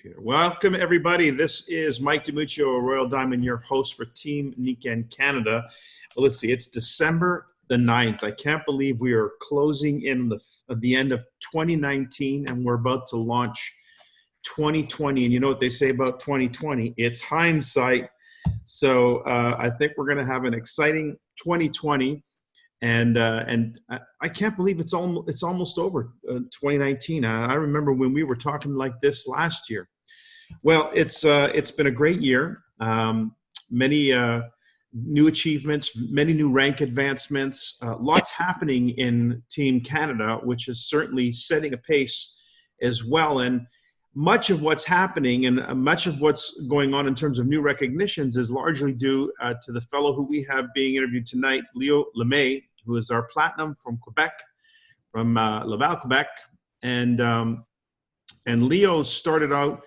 Computer. Welcome, everybody. This is Mike DiMuccio, Royal Diamond, your host for Team Nikken Canada. Well, let's see, it's December the 9th. I can't believe we are closing in the end of 2019, and we're about to launch 2020. And you know what they say about 2020? It's hindsight. So I think we're going to have an exciting 2020. And I can't believe it's almost over 2019. I remember when we were talking like this last year. Well, it's been a great year. Many new achievements, many new rank advancements, lots happening in Team Canada, which is certainly setting a pace as well. And much of what's happening and much of what's going on in terms of new recognitions is largely due to the fellow who we have being interviewed tonight, Leo Lemay, who is our platinum from Quebec, from Laval, Quebec. And Leo started out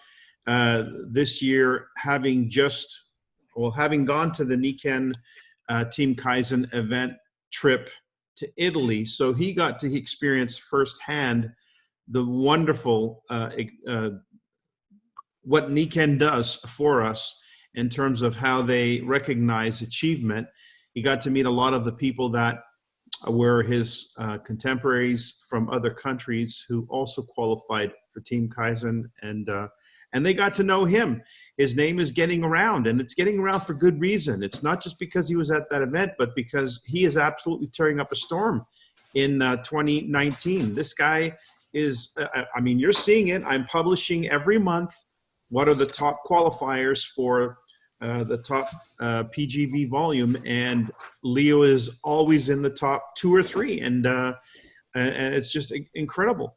this year having gone to the Nikken Team Kaizen event trip to Italy. So he got to experience firsthand the wonderful, what Nikken does for us in terms of how they recognize achievement. He got to meet a lot of the people that were his contemporaries from other countries who also qualified for Team Kaizen, and they got to know him. His name is getting around, and it's getting around for good reason. It's not just because he was at that event, but because he is absolutely tearing up a storm in 2019. This guy is, I mean, you're seeing it. I'm publishing every month what are the top qualifiers for the top PGV volume, and Leo is always in the top 2 or 3, and it's just incredible.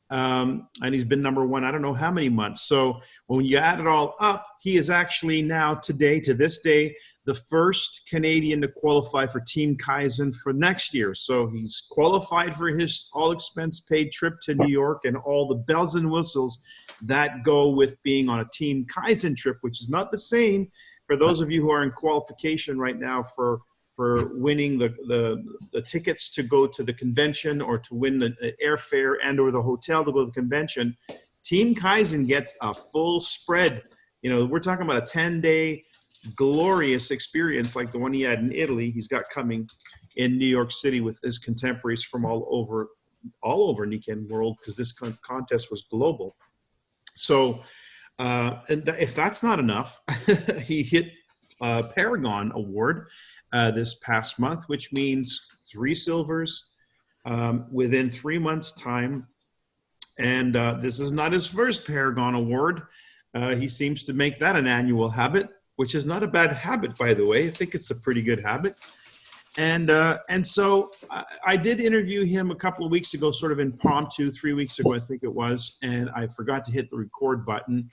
And he's been #1, I don't know how many months. So when you add it all up, he is actually now to this day, the first Canadian to qualify for Team Kaizen for next year. So he's qualified for his all expense paid trip to New York and all the bells and whistles that go with being on a Team Kaizen trip, which is not the same for those of you who are in qualification right now for winning the tickets to go to the convention or to win the airfare and or the hotel to go to the convention. Team Kaizen gets a full spread. You know, we're talking about a 10-day glorious experience like the one he had in Italy. He's got coming in New York City with his contemporaries from all over Nikken world, because this contest was global. So and if that's not enough, he hit Paragon Award this past month, which means 3 silvers within 3 months' time. And this is not his first Paragon Award. He seems to make that an annual habit, which is not a bad habit, by the way. I think it's a pretty good habit. And so I did interview him a couple of weeks ago, sort of impromptu, 3 weeks ago, I think it was, and I forgot to hit the record button.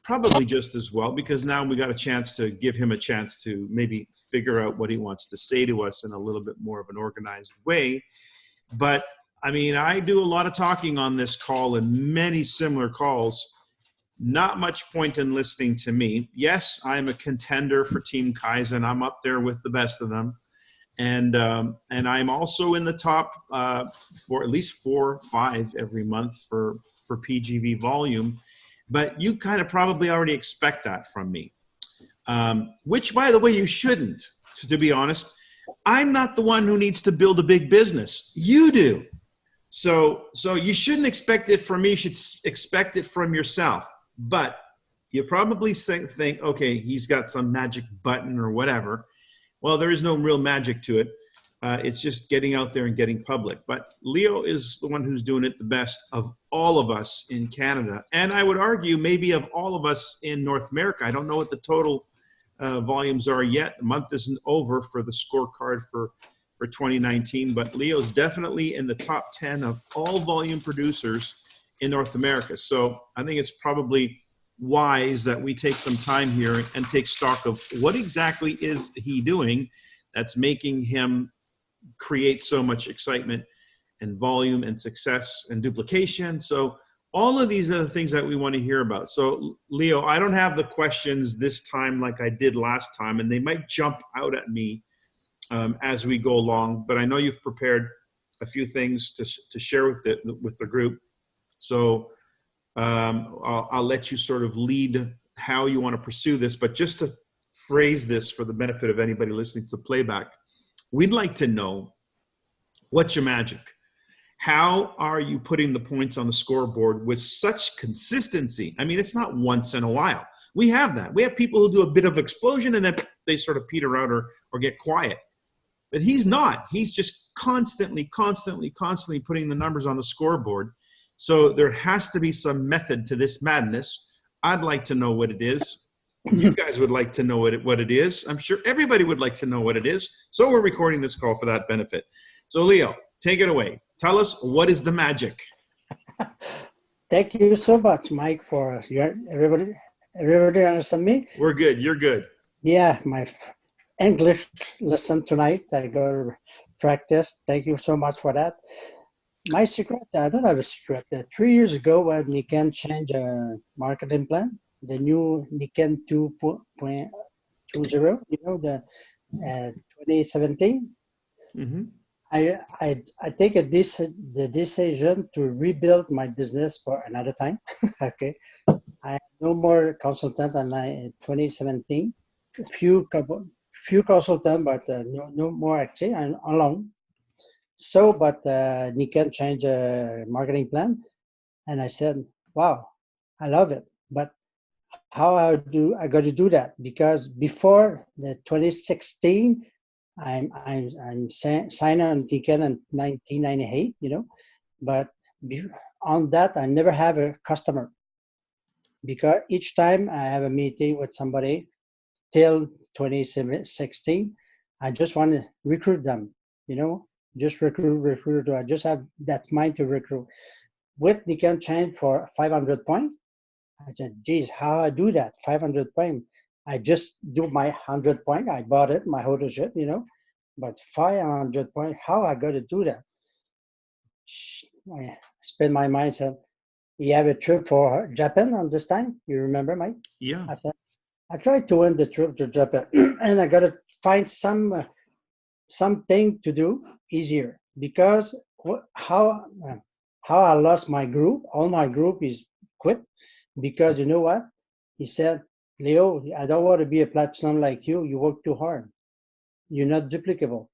Probably just as well, because now we got a chance to give him a chance to maybe figure out what he wants to say to us in a little bit more of an organized way. But I mean, I do a lot of talking on this call and many similar calls. Not much point in listening to me. Yes, I'm a contender for Team Kaizen. I'm up there with the best of them. And I'm also in the top for at least 4 or 5 every month for PGV volume. But you kind of probably already expect that from me, which, by the way, you shouldn't, to be honest. I'm not the one who needs to build a big business. You do. So you shouldn't expect it from me. You should expect it from yourself. But you probably think, okay, he's got some magic button or whatever. Well, there is no real magic to it. It's just getting out there and getting public. But Leo is the one who's doing it the best of all of us in Canada. And I would argue maybe of all of us in North America. I don't know what the total volumes are yet. The month isn't over for the scorecard for 2019. But Leo's definitely in the top 10 of all volume producers in North America. So I think it's probably wise that we take some time here and take stock of what exactly is he doing that's making him create so much excitement and volume and success and duplication. So all of these are the things that we want to hear about. So Leo, I don't have the questions this time like I did last time, and they might jump out at me as we go along, but I know you've prepared a few things to share with the group. So I'll let you sort of lead how you want to pursue this, but just to phrase this for the benefit of anybody listening to the playback, we'd like to know, what's your magic? How are you putting the points on the scoreboard with such consistency? I mean, it's not once in a while. We have that. We have people who do a bit of explosion and then they sort of peter out or get quiet. But he's not. He's just constantly putting the numbers on the scoreboard. So there has to be some method to this madness. I'd like to know what it is. You guys would like to know what it is. I'm sure everybody would like to know what it is. So we're recording this call for that benefit. So Leo, take it away. Tell us, what is the magic? Thank you so much, Mike, for everybody understand me? We're good. You're good. Yeah, my English lesson tonight. I go to practice. Thank you so much for that. My secret, I don't have a secret. 3 years ago, when Nikken changed a marketing plan, the new Nikken 2.20, you know, the 2017. Mm-hmm. I take the decision to rebuild my business for another time. Okay, I have no more consultant than in 2017. Few consultant, but no more actually. I'm alone. So, but Nikken changed marketing plan, and I said, "Wow, I love it." But how I got to do that? Because before the 2016. I'm signed on Nikken in 1998, you know, but on that I never have a customer, because each time I have a meeting with somebody till 2016, I just want to recruit them, you know, just recruit. I just have that mind to recruit. With Nikken change for 500 points, I said, geez, how I do that? 500 points. I just do my 100 point. I bought it, my whole shit, you know. But 500 points, how I got to do that? I spent my mind, said, we have a trip for Japan on this time. You remember, Mike? Yeah. I said, I tried to win the trip to Japan, and I got to find something to do easier, because how I lost my group. All my group is quit, because you know what? He said, Leo, I don't want to be a platinum like you. You work too hard. You're not duplicable.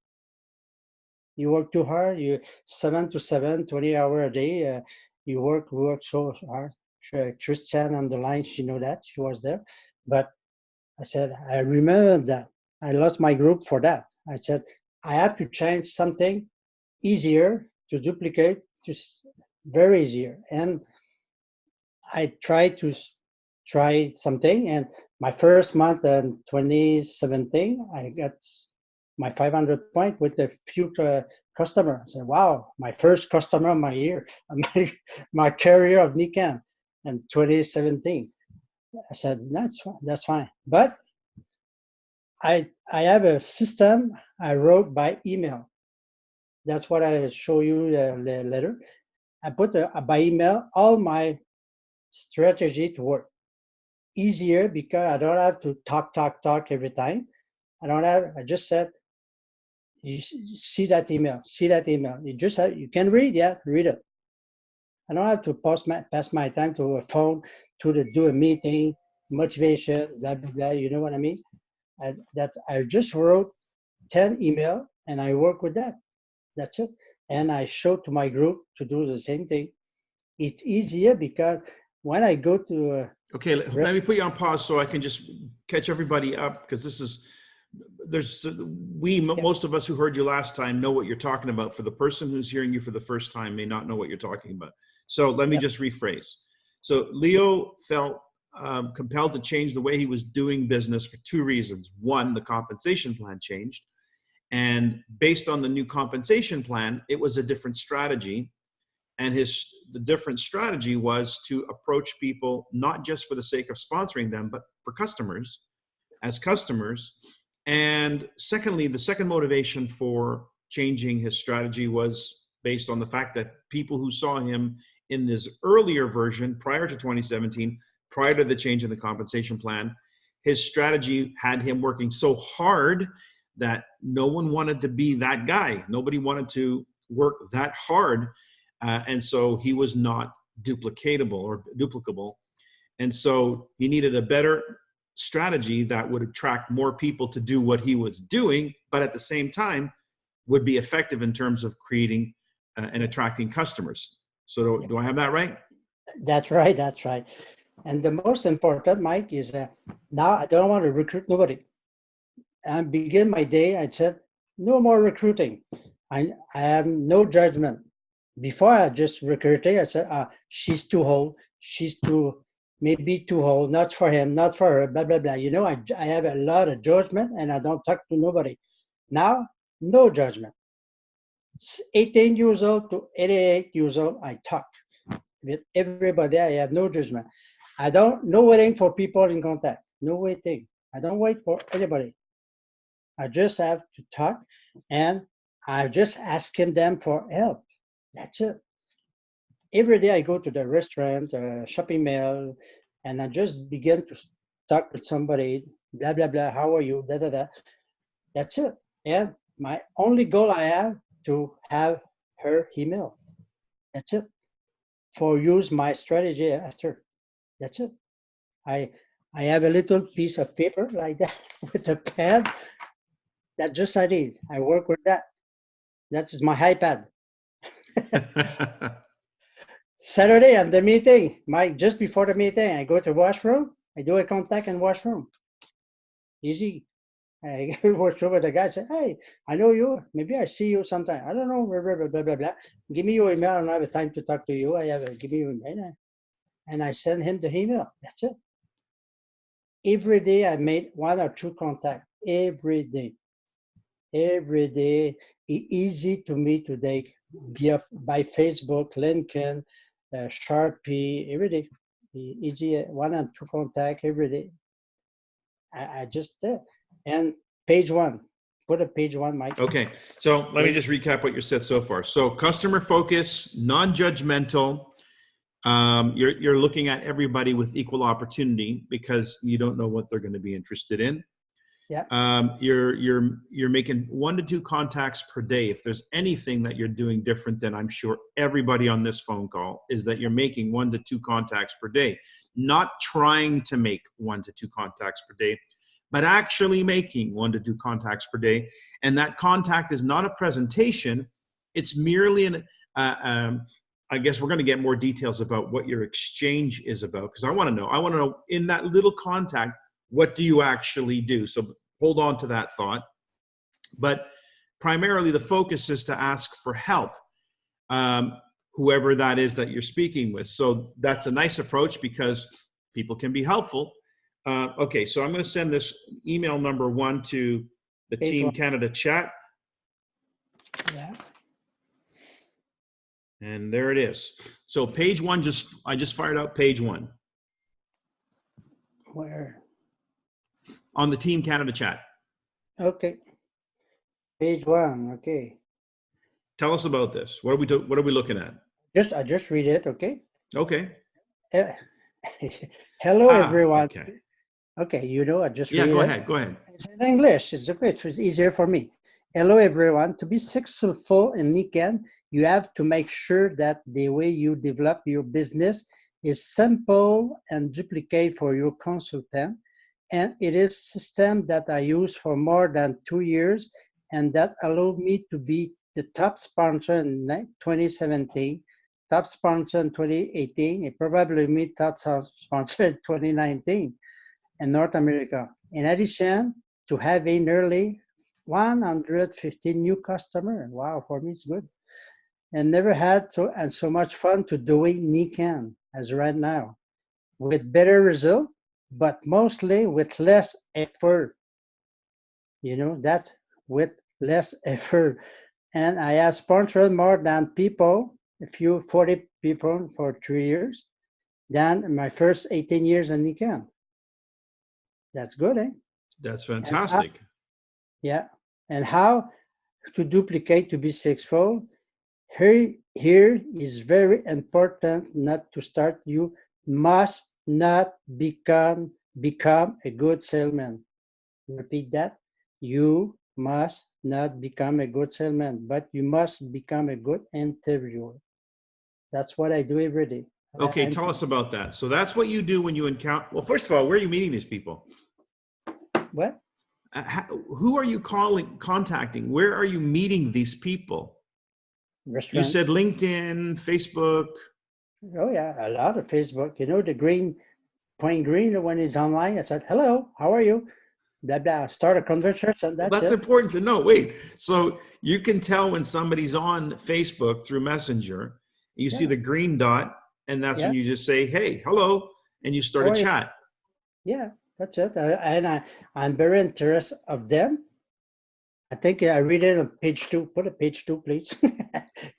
You work too hard. You 7 to 7, 20 hours a day. You work so hard. Christian on the line, she knew that. She was there. But I said, I remember that. I lost my group for that. I said, I have to change something easier to duplicate, just very easier. And I tried to try something, and my first month in 2017, I got my 500 point with a few customers. I said, wow, my first customer of my year, my career of Nikken in 2017. I said, that's fine. But I have a system I wrote by email. That's what I show you the letter. I put by email all my strategy to work easier, because I don't have to talk every time. I just said, you see that email. You just you can read, read it. I don't have to pass my time to a phone to do a meeting, motivation, blah blah blah. You know what I mean? I just wrote 10 email and I work with that. That's it. And I show to my group to do the same thing. It's easier because when I go to okay, let me put you on pause so I can just catch everybody up, because most of us who heard you last time know what you're talking about. For the person who's hearing you for the first time may not know what you're talking about. So let me just rephrase. So Leo felt compelled to change the way he was doing business for two reasons. One, the compensation plan changed. And based on the new compensation plan, it was a different strategy. And the different strategy was to approach people, not just for the sake of sponsoring them, but for customers, as customers. And secondly, the second motivation for changing his strategy was based on the fact that people who saw him in this earlier version, prior to 2017, prior to the change in the compensation plan, his strategy had him working so hard that no one wanted to be that guy. Nobody wanted to work that hard. And so he was not duplicatable or duplicable. And so he needed a better strategy that would attract more people to do what he was doing, but at the same time would be effective in terms of creating and attracting customers. So do I have that right? That's right. That's right. And the most important, Mike, is now I don't want to recruit nobody. I begin my day, I said, no more recruiting. I have no judgment. Before I just recruited, I said, she's too old. She's maybe too old, not for him, not for her, blah, blah, blah. You know, I have a lot of judgment and I don't talk to nobody. Now, no judgment. 18 years old to 88 years old, I talk with everybody. I have no judgment. No waiting for people in contact. No waiting. I don't wait for anybody. I just have to talk and I just asking them for help. That's it. Every day I go to the restaurant, shopping mall, and I just begin to talk with somebody, blah, blah, blah. How are you? Da, da, da. That's it. And my only goal I have to have her email. That's it. For use my strategy after. That's it. I have a little piece of paper like that with a pen. That's just I did. I work with that. That's my iPad. Saturday at the meeting, Mike, just before the meeting, I go to washroom. I do a contact in washroom. Easy. I go to washroom with the guy. Say, hey, I know you. Maybe I see you sometime. I don't know. Blah blah blah blah blah. Give me your email. I don't have time to talk to you. Give me your email, and I send him the email. That's it. Every day I made 1 or 2 contacts. Every day. Every day. Easy to me today. By Facebook, Lincoln, Sharpie, every day. Easy 1 and 2 contact every day. I just and page 1. Put a page 1, Mike. Okay, so let me just recap what you said so far. So customer focus, non-judgmental. You're looking at everybody with equal opportunity because you don't know what they're going to be interested in. Yeah. You're making 1 to 2 contacts per day. If there's anything that you're doing different than I'm sure everybody on this phone call is that you're making 1 to 2 contacts per day, not trying to make 1 to 2 contacts per day, but actually making 1 to 2 contacts per day. And that contact is not a presentation. It's merely I guess we're going to get more details about what your exchange is about because I want to know in that little contact, what do you actually do? So hold on to that thought. But primarily the focus is to ask for help, whoever that is that you're speaking with. So that's a nice approach because people can be helpful. Okay, so I'm going to send this email number 1 to the Team Canada chat. Yeah. And there it is. So page 1, I just fired out page 1. Where? On the Team Canada chat. Okay. Page 1. Okay. Tell us about this. What are we looking at? I just read it. Okay. Okay. Hello, everyone. Okay. Okay. You know, I just read it. Yeah, go ahead. It's in English. It's okay. It's easier for me. Hello, everyone. To be successful in Nikken, you have to make sure that the way you develop your business is simple and duplicate for your consultant. And it is a system that I use for more than 2 years and that allowed me to be the top sponsor in 2017, top sponsor in 2018, and probably me top sponsor in 2019 in North America. In addition to having nearly 150 new customers. Wow, for me it's good. And never had so much fun to doing Nikken as right now. With better result, but mostly with less effort. You know, that's with less effort. And I have sponsored more than 40 people for 3 years, than my first 18 years in Nikken. That's good, eh? That's fantastic. Yeah. And how to duplicate to be successful? Here is very important not to start. You must not become a good salesman. Repeat that. You must not become a good salesman, but you must become a good interviewer. That's what I do every day. Okay, tell us about that. So that's what you do when you encounter, well, first of all, where are you meeting these people? What? Who are you contacting? Where are you meeting these people? You Restaurant. said LinkedIn, Facebook. Oh yeah, a lot of Facebook. You know the green, point green when it's online. I said, "Hello, how are you?" Blah blah. Start a conversation. Well, That's that's it. important to know. Wait, so you can tell when somebody's on Facebook through Messenger, you see Yeah, the green dot, and that's when yeah. you just say, hey, hello, and you start a Oh yeah, chat. yeah. That's it. I'm very interested of them. I think I read it on page 2. Put a page 2, please.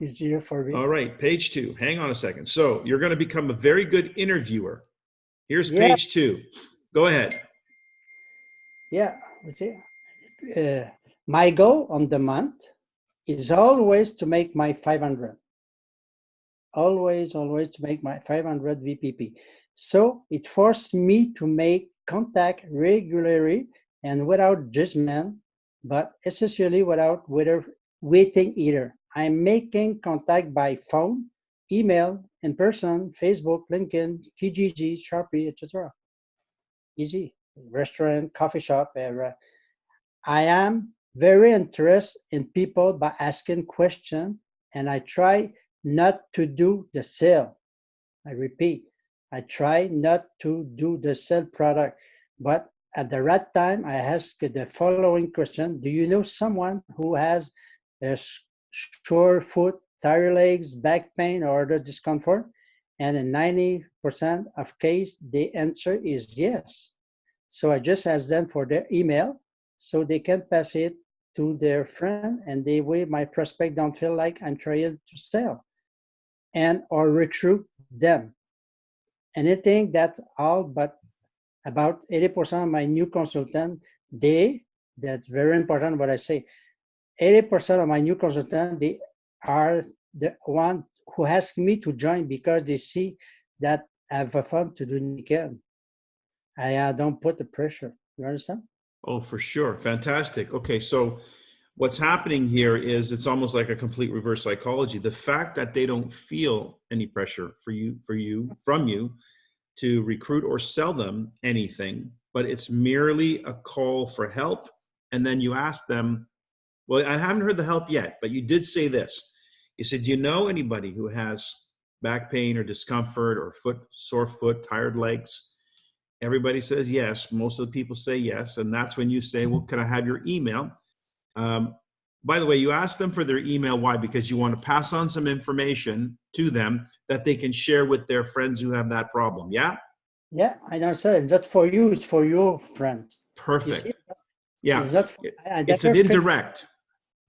Easier for me. All right, page 2. Hang on a second. So you're going to become a very good interviewer. Here's Yeah, page 2. Go ahead. yeah. See, my goal on the month is always to make my 500. Always to make my 500 VPP. So it forced me to make contact regularly and without judgment, but essentially without waiting either. I'm making contact by phone, email, in person, Facebook, LinkedIn, Kijiji, Sharpie, etc. Easy. Restaurant, coffee shop, I am very interested in people by asking questions, and I try not to do the sale. I repeat, I try not to do the sell product, but at the right time, I ask the following question: do you know someone who has a sore foot, tired legs, back pain, or other discomfort? And in 90% of case, the answer is yes. So I just ask them for their email so they can pass it to their friend, and the way my prospect don't feel like I'm trying to sell and or recruit them. Anything that's all, but about 80% of my new consultant, that's very important what I say, 80% of my new consultant, they are the one who ask me to join because they see that I have a fun to do Nikken. I don't put the pressure. You understand? Oh, for sure. Fantastic. Okay, so what's happening here is it's almost like a complete reverse psychology. The fact that they don't feel any pressure from you to recruit or sell them anything, but it's merely a call for help. And then you ask them, well, I haven't heard the help yet, but you did say this. You said, do you know anybody who has back pain or discomfort or sore foot, tired legs? Everybody says yes. Most of the people say yes. And that's when you say, well, can I have your email? Um, by the way, you ask them for their email. Why? Because you want to pass on some information to them that they can share with their friends who have that problem. Yeah? Yeah, I understand. It's not for you, it's for your friend. You see, Perfect. Yeah. it's not, I It's an never think, indirect.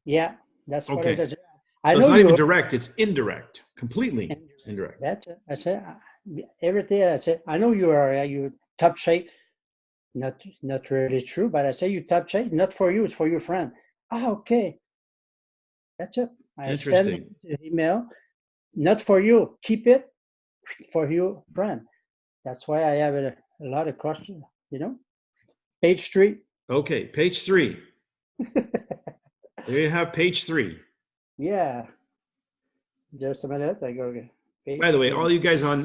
yeah, that's what I Okay. did. I So it's know not even you, direct, it's indirect, completely and indirect. that's it. I say, everything I say, I know you are, you top shape, not really true, but I say you top shape, not for you, it's for your friend. Ah, okay, that's it. I send Interesting. the email, not for you, keep it for your friend. That's why I have a lot of questions, you know? Page 3. Okay, page 3. There you have page 3. Yeah, just a minute. I go again. By the Page way, 3. all you guys on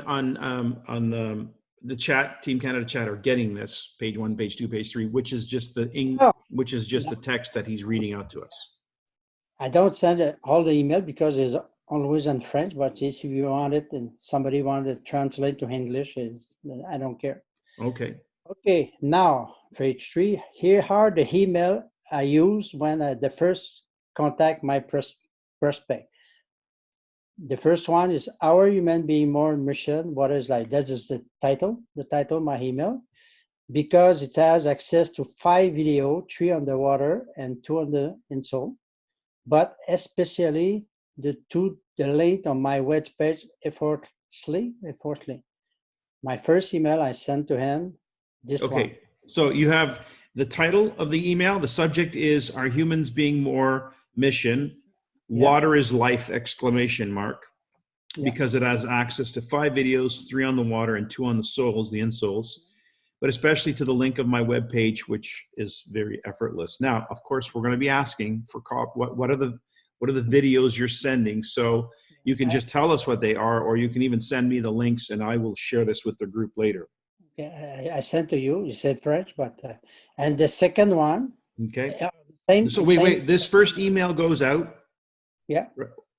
the chat, Team Canada chat, are getting this page 1, page 2, page 3, which is just Oh, which is just no, the text that he's reading out to us. I don't send all the email because it's always in French. But if you want it and somebody wanted to translate to English, I don't care. Okay. Okay, now page 3. Here are the email I use when I the first contact my prospect. The first one is Our Human Being More Mission. What is like? That is the title of my email, because it has access to 5 video, 3 underwater and 2 on the insole, but especially the link on my webpage effortlessly. My first email I sent to him, this one. Okay. So you have the title of the email. The subject is Are Humans Being More Mission? Yeah, Water is Life! Exclamation mark. yeah. Because it has access to 5 videos, 3 on the water and 2 on the soles, the insoles, but especially to the link of my webpage, which is very effortless. Now, of course, we're going to be asking for what are the videos you're sending. So you can I, just tell us what they are, or you can even send me the links and I will share this with the group later. I sent to you. You said French, but and the second one, Okay. So same. wait. This first email goes out Yeah.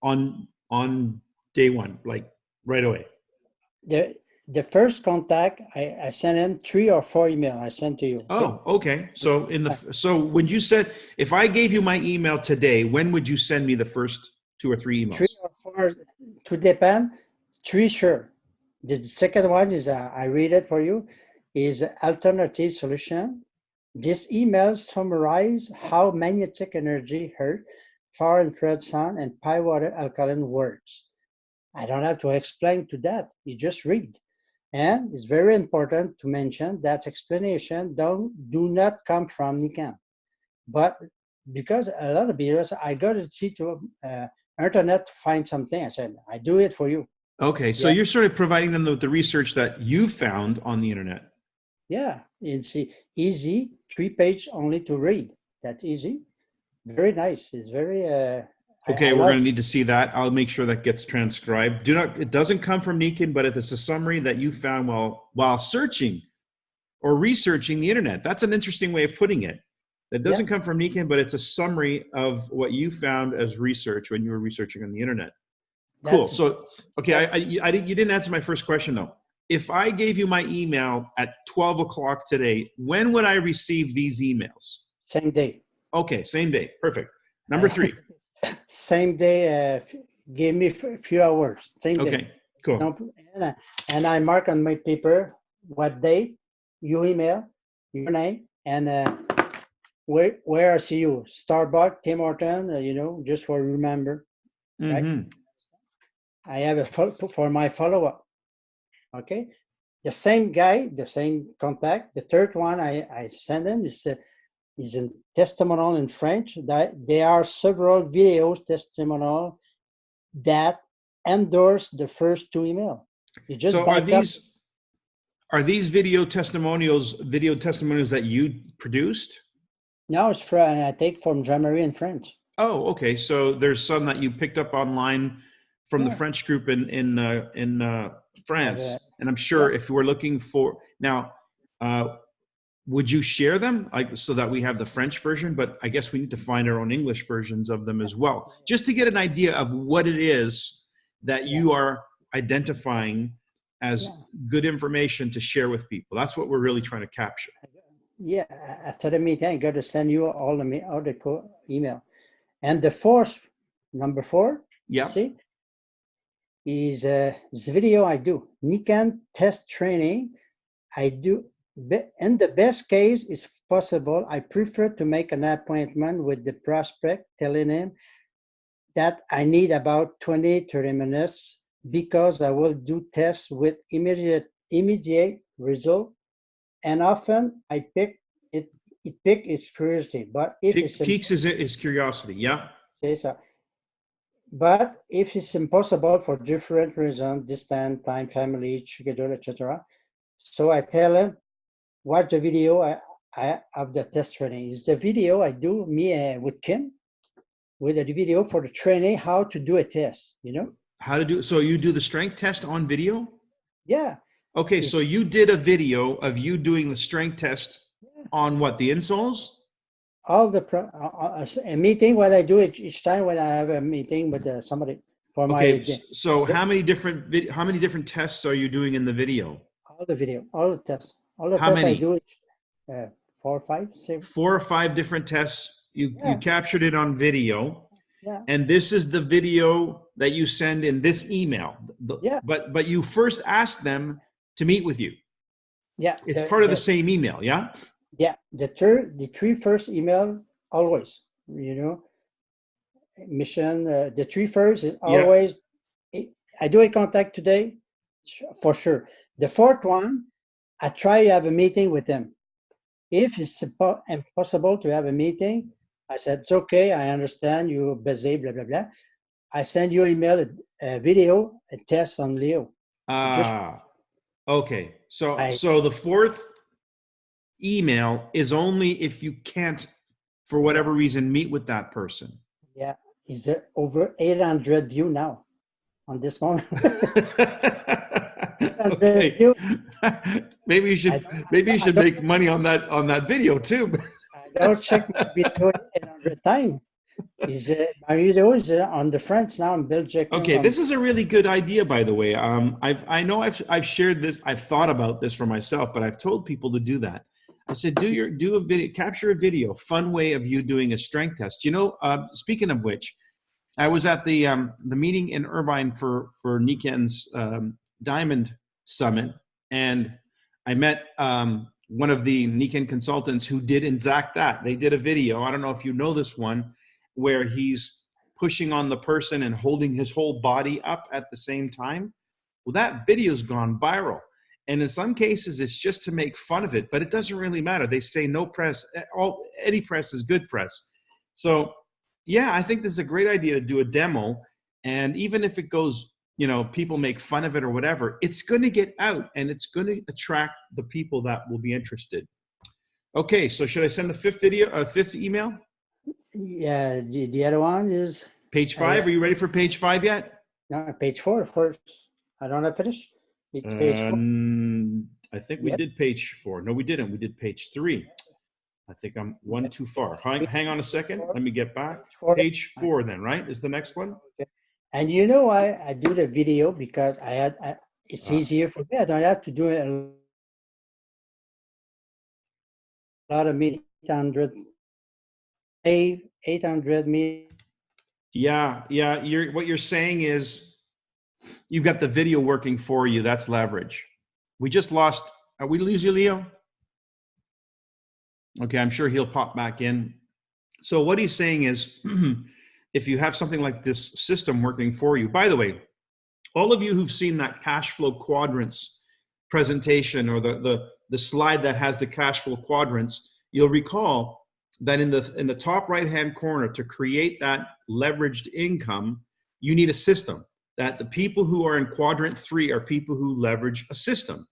on day one, like right away. The first contact, I sent in 3 or 4 emails. I sent to you. Okay. Oh, okay. So when you said, if I gave you my email today, when would you send me the first 2 or 3 emails? 3 or 4 to depend. 3 sure. The second one is I read it for you. Is alternative solution. This email summarize how magnetic energy, Earth, far infrared sound, and pie water alkaline works. I don't have to explain to that. You just read. And it's very important to mention that explanation do not come from Nikken. But because a lot of videos, I got to see to internet to find something. I said, I do it for you. Okay, so Yeah, you're sort of providing them with the research that you found on the internet. yeah. It's easy, 3 page only to read. That's easy. Very nice. It's very, I Okay, we're going love. to need to see that. I'll make sure that gets transcribed. It doesn't come from Nikken, but it's a summary that you found while searching or researching the internet. That's an interesting way of putting it. That Yeah, doesn't come from Nikken, but it's a summary of what you found as research when you were researching on the internet. Cool. that's So, okay, that you didn't answer my first question though. If I gave you my email at 12 o'clock today, when would I receive these emails? same day. Okay, same day. Perfect. Number 3. Same day, give me a few hours, same day. Okay, cool. No, and I mark on my paper what date, you email, your name, and where I see you. Starbucks, Tim Horton, just for remember, right? Mm-hmm. I have for my follow-up, okay? The same guy, the same contact. The third one I send him is a testimonial in French. That there are several videos testimonial that endorse the first 2 email. You just So back up. are these video testimonials that you produced? Now it's from I take from Jean-Marie in French. Oh, okay. So there's some that you picked up online from the Yeah, French group in France, and I'm yeah, sure if we're looking for now, would you share them so that we have the French version? But I guess we need to find our own English versions of them as well, just to get an idea of what it is that yeah, you are identifying as yeah, good information to share with people. That's what we're really trying to capture. yeah. After the meeting, I got to send you all the email. And the fourth, number 4, you Yep. see, is this video I do. Nikken test training. I do, in the best case is possible, I prefer to make an appointment with the prospect, telling him that I need about 20-30 minutes because I will do tests with immediate result. And often I pick it, it pick its curiosity. But if it's Piques his curiosity. Yeah. so, but if it's impossible for different reasons, distance, time, family, schedule, etc. So I tell him, watch the video I of the test training. It's the video I do me with Kim with a video for the training how to do a test. How to do so? You do the strength test on video? Yeah, Okay, so it's you did a video of you doing the strength test yeah, on what, the insoles? all the a meeting what I do each time when I have a meeting with somebody for Okay, my so how many different tests are you doing in the video? all the video, all the How tests I many? do, 4, 5, 6. 4 or 5 different tests. You Yeah, captured it on video, yeah, and this is the video that you send in this email. yeah, But you first ask them to meet with you. yeah. It's part of the same email, yeah? The 3 first email always, mission. The 3 first is Yeah. always. I do a contact today, for sure. The fourth one, I try to have a meeting with them. If it's impossible to have a meeting, I said it's okay. I understand you're busy. Blah blah blah. I send you email a video, a test on Leo. You just Okay. So I so the fourth email is only if you can't, for yeah whatever reason, meet with that person. yeah. Is there over 800 view now? on this moment. Okay. Maybe you should I don't, make money on that video too. I don't check my video in 100 times. My video is on the French now in Belgium. Okay, this is a really good idea, by the way. I know I've shared this. I've thought about this for myself, but I've told people to do that. I said, do a video, capture a video, fun way of you doing a strength test. You know, speaking of which, I was at the meeting in Irvine for Nikken's Diamond Summit, and I met one of the Nikken consultants who did exact that. They did a video. I don't know if you know this one, where he's pushing on the person and holding his whole body up at the same time. Well, that video's gone viral. And in some cases, it's just to make fun of it, but it doesn't really matter. They say no press, any press is good press. So yeah, I think this is a great idea to do a demo. And even if it goes, you know, people make fun of it or whatever, it's going to get out and it's going to attract the people that will be interested. Okay, so should I send the fifth email? Yeah, the other one is page 5. Are you ready for page 5 yet? No, page 4 first. I don't have finished. It's page 4. I think we did page 4. No, we didn't. We did page 3. I think I'm one too far. Hang on a second. Let me get back. Page 4 then, right? Is the next one? Okay. And you know why I do the video? Because it's easier for me. I don't have to do it a lot of meetings, 800 meetings. Yeah. What you're saying is you've got the video working for you. That's leverage. We just lost. We lose you, Leo? Okay, I'm sure he'll pop back in. So what he's saying is, if you have something like this system working for you, by the way, all of you who've seen that cash flow quadrants presentation or the slide that has the cash flow quadrants, you'll recall that in the top right-hand corner, to create that leveraged income, you need a system. That the people who are in quadrant 3 are people who leverage a system.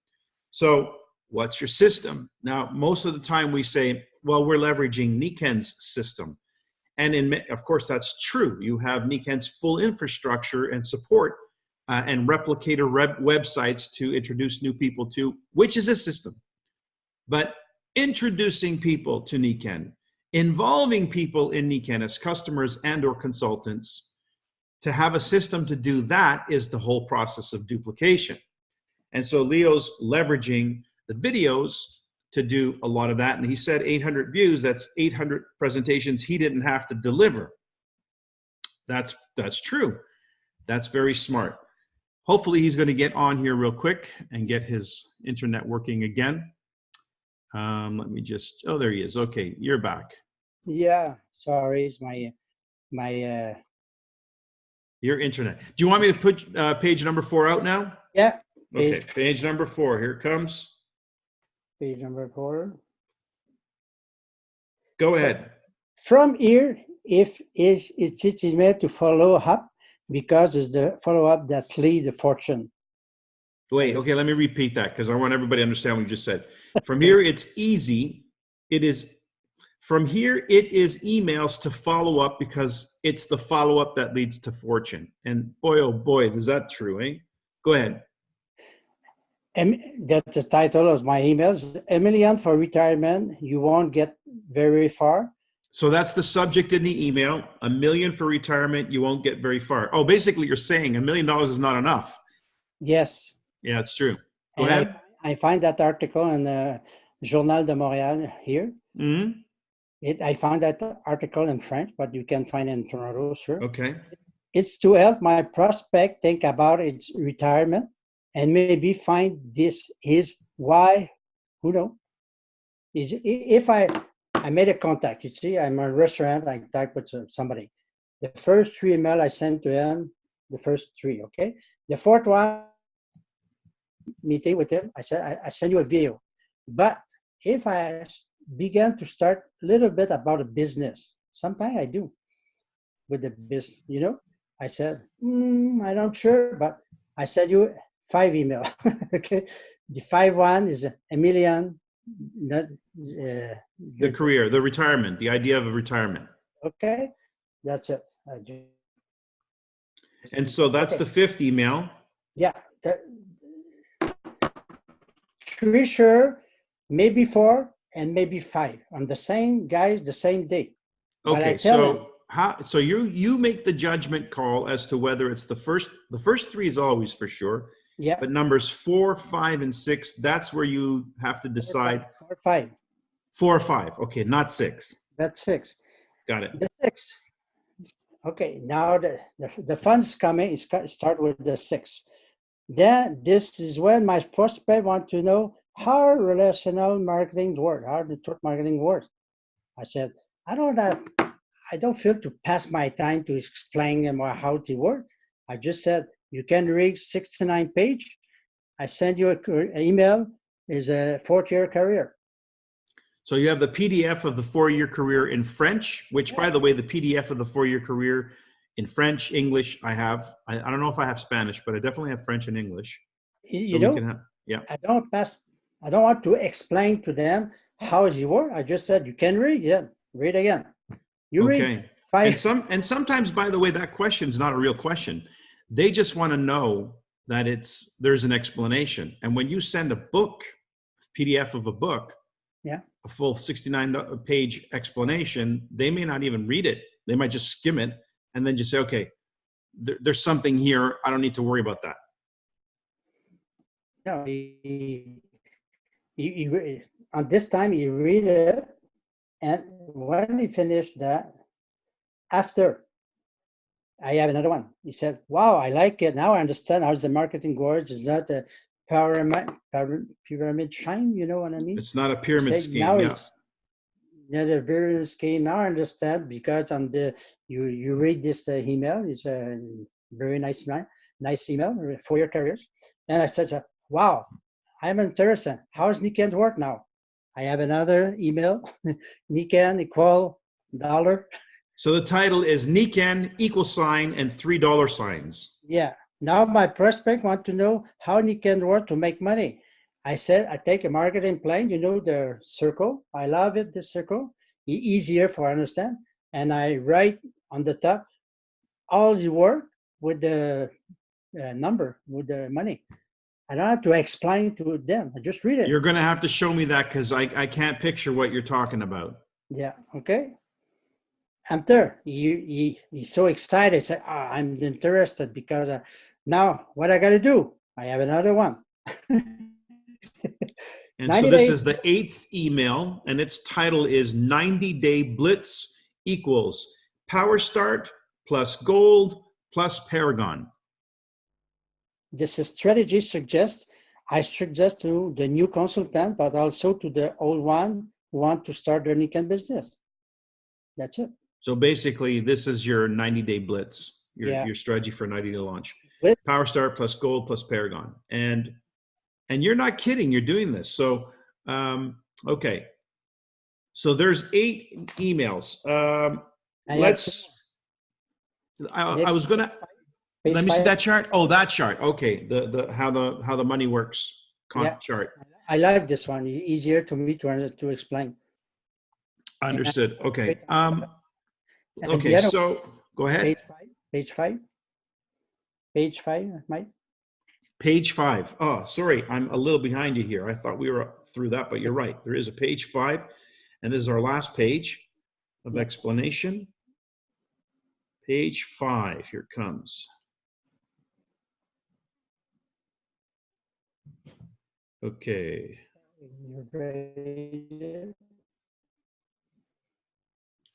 So what's your system? Now, most of the time we say, well, we're leveraging Nikken's system. And of course, that's true. You have Nikken's full infrastructure and support and replicator websites to introduce new people to, which is a system. But introducing people to Nikken, involving people in Nikken as customers and or consultants, to have a system to do that is the whole process of duplication. And so Leo's leveraging the videos to do a lot of that. And he said 800 views, that's 800 presentations he didn't have to deliver. That's true. That's very smart. Hopefully he's going to get on here real quick and get his internet working again. Let me just, oh, there he is. Okay, you're back. Yeah, sorry, it's my your internet. Do you want me to put page number 4 out now? Yeah. Okay, page number 4, here it comes. Page number 4. Go ahead. From here, if it's email to follow up, because it's the follow-up that leads the fortune. Wait, okay, let me repeat that because I want everybody to understand what you just said. From here, it's easy. From here, it is emails to follow up because it's the follow-up that leads to fortune. And boy, oh boy, is that true, eh? Go ahead. That's the title of my emails. $1 million for retirement, you won't get very far. So that's the subject in the email. $1 million for retirement, you won't get very far. Oh, basically you're saying $1 million is not enough. Yes. Yeah, it's true. Go and ahead. I find that article in the Journal de Montréal here. Mm-hmm. I found that article in French, but you can find it in Toronto, sure. Okay. It's to help my prospect think about its retirement and maybe find this is why, who knows? If I made a contact, you see, I'm in a restaurant, I talk with somebody. The first 3 emails I sent to him, the first 3, okay? The 4th one, meeting with him, I said, I send you a video. But if I began to start a little bit about a business, sometimes I do with the business, you know, I said, I'm not sure, but I send you 5 emails, okay? The 5 one is $1 million. The career, the retirement, the idea of a retirement. Okay, that's it. And so that's Okay. the fifth email. Yeah. Three sure, maybe four, and maybe five on the same guys, the same day. But I Okay, tell him, so you make the judgment call as to whether it's the first three is always for sure, yeah, but numbers 4, 5, and 6, that's where you have to decide. 4, 5. 4 or 5. Okay, not 6. That's 6. Got it. The 6. Okay, now the funds coming is start with the 6. Then this is when my prospect want to know how relational marketing works, how the network marketing works. I said, I don't feel to pass my time to explain them how it works. I just said, you can read 69 page. I send you an email, is a 4-year career. So you have the PDF of the 4-year career in French, which, by the way, the PDF of the 4-year career in French, English, I have. I don't know if I have Spanish, but I definitely have French and English. You know, yeah. I don't want to explain to them how it works. I just said, you can read it. Read again. You read 5. And sometimes, by the way, that question is not a real question. They just want to know that there's an explanation. And when you send a book, PDF of a book, yeah, a full 69-page explanation, they may not even read it. They might just skim it and then just say, okay, there's something here. I don't need to worry about that. No, on this time he read it, and when he finished that, after I have another one. He said, wow, I like it. Now I understand how the marketing works. It's not a pyramid scheme, you know what I mean? It's not a pyramid scheme. Now yeah. it's not a pyramid scheme. Now I understand because on you read this email. It's a very nice email, 4-year careers. And I said, wow, I'm interested. How does Nikken work now? I have another email, Nikken equal $. So the title is Nikken $, and $3 signs. Yeah. Now my prospect want to know how Nikken work to make money. I said, I take a marketing plan, you know, the circle. I love it, the circle. Easier for understand. And I write on the top all the work with the number, with the money. I don't have to explain to them. I just read it. You're going to have to show me that because I can't picture what you're talking about. Yeah. Okay. After he's so excited, said, oh, I'm interested because now what I got to do? I have another one. And so this is the 8th email, and its title is 90-Day Blitz equals Power Start plus Gold plus Paragon. This strategy I suggest to the new consultant, but also to the old one who want to start their Nikken business. That's it. So basically, this is your 90-day blitz, your strategy for a 90-day launch. Power Start plus Gold plus Paragon. And you're not kidding, you're doing this. So, okay. So there's 8 emails. I was going to, let me see that chart. Oh, that chart. Okay. How the money works chart. I like this one. It's easier to me to explain. Understood. Okay. Okay, so go ahead. Page 5, Mike. Page 5. Oh, sorry, I'm a little behind you here. I thought we were through that, but you're right. There is a page 5, and this is our last page of explanation. Page 5, here it comes. Okay.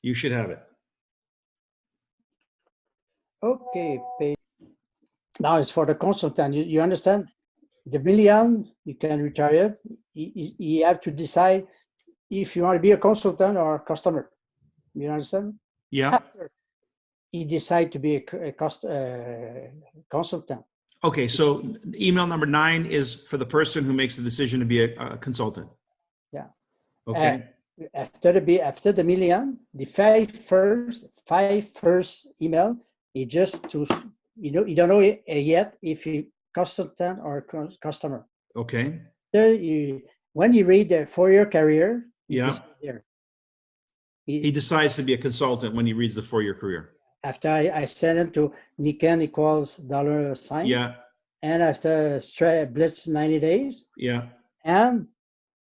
You should have it. Okay, now it's for the consultant. You understand? The million, you can retire it. You have to decide if you want to be a consultant or a customer. You understand? Yeah. After he decide to be a consultant. Okay, so email number 9 is for the person who makes the decision to be a consultant. Yeah. Okay. After the million, the 5 first email is just to, you don't know yet if you consultant or customer. Okay. So when you read the 4-year career, he decides to be a consultant when he reads the 4-year career. after I send him to Nikken equals dollar sign, Yeah. and after blitz 90 days, Yeah. and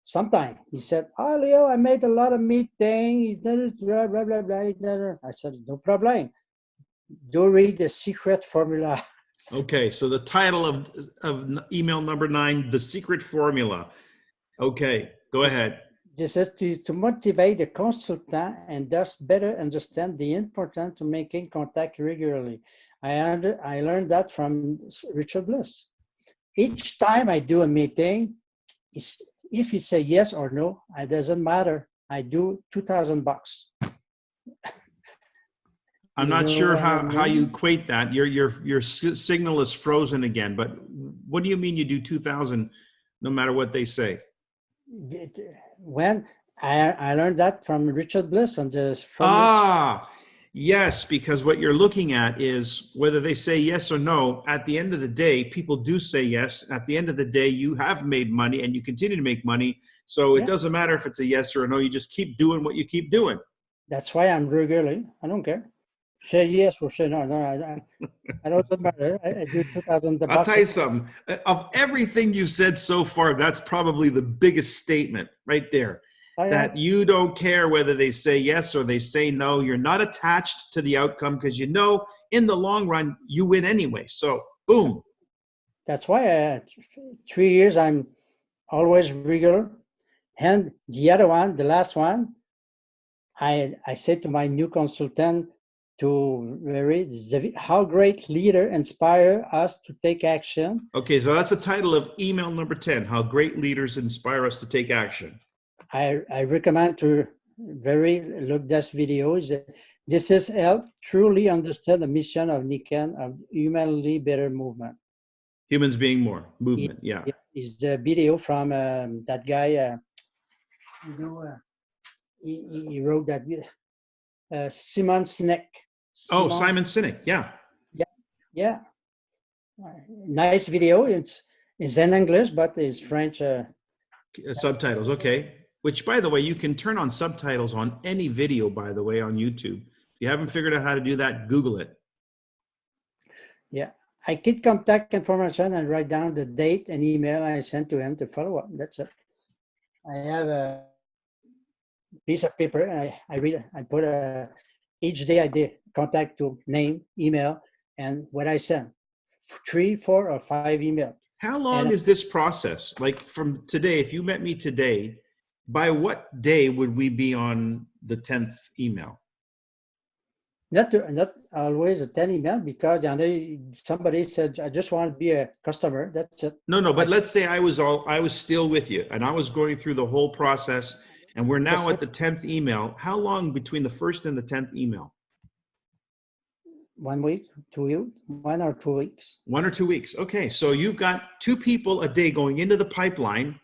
sometime he said, "Oh, Leo, I made a lot of meetings. Blah blah blah blah." I said, "No problem. Do read the secret formula." Okay. So the title of email number 9, the secret formula. Okay. Go This ahead. this is to motivate the consultant and thus better understand the importance to making contact regularly. I learned that from Richard Bliss. Each time I do a meeting, if you say yes or no, it doesn't matter. I do $2,000. I'm You not know sure what I how you mean? equate that. Your signal is frozen again. But what do you mean you do 2,000 no matter what they say? When I learned that from Richard Bliss on the from this. Ah, yes, because what you're looking at is whether they say yes or no. At the end of the day, people do say yes. At the end of the day, you have made money and you continue to make money. So it Yeah, doesn't matter if it's a yes or a no. You just keep doing what you keep doing. that's why I'm regularly. I don't care. Say yes or say no. No, I don't matter. I do 2,000 the I'll bucks. tell you something. Of everything you've said so far, that's probably the biggest statement right there. I That you don't care whether they say yes or they say no. You're not attached to the outcome because you know in the long run you win anyway. So boom. That's why 3 years I'm always regular. And the other one, the last one, I said to my new consultant to very how great leader inspire us to take action. Okay, so that's the title of email number 10, how great leaders inspire us to take action. I recommend to very look this video. This is help truly understand the mission of Nikken of humanly better movement. Humans being more, It movement, yeah. is the video from that guy. You know, he wrote that. Simon Sinek. Oh, Simon. Simon Sinek, yeah. Yeah, yeah. Nice video. It's in English, but it's French. Subtitles, okay. Which, by the way, you can turn on subtitles on any video, by the way, on YouTube. If you haven't figured out how to do that, Google it. Yeah. I keep contact information and write down the date and email I sent to him to follow up. That's it. I have a piece of paper. I read. I put each day I did contact to name, email, and what I sent. 3, 4, or 5 emails. How long And is this process? Like from today, if you met me today, by what day would we be on the 10th email? not always a 10 email because somebody said, I just want to be a customer. That's it. No, but let's say I was still with you and I was going through the whole process and we're The now same, at the 10th email. How long between the first and the 10th email? 1 week, 2 weeks, 1 or 2 weeks. 1 or 2 weeks. Okay. So you've got 2 people a day going into the pipeline.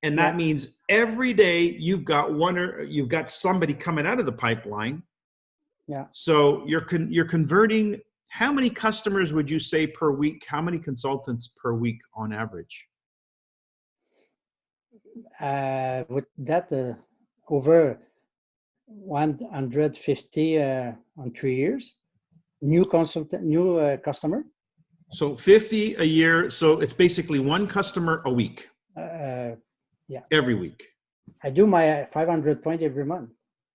And that Yeah. means every day you've got somebody coming out of the pipeline. Yeah. So you're converting. How many customers would you say per week? How many consultants per week on average? With that, over 150 on 3 years. New consultant, new customer. So 50 a year. So it's basically one customer a week. Yeah. Every week. I do my 500 point every month.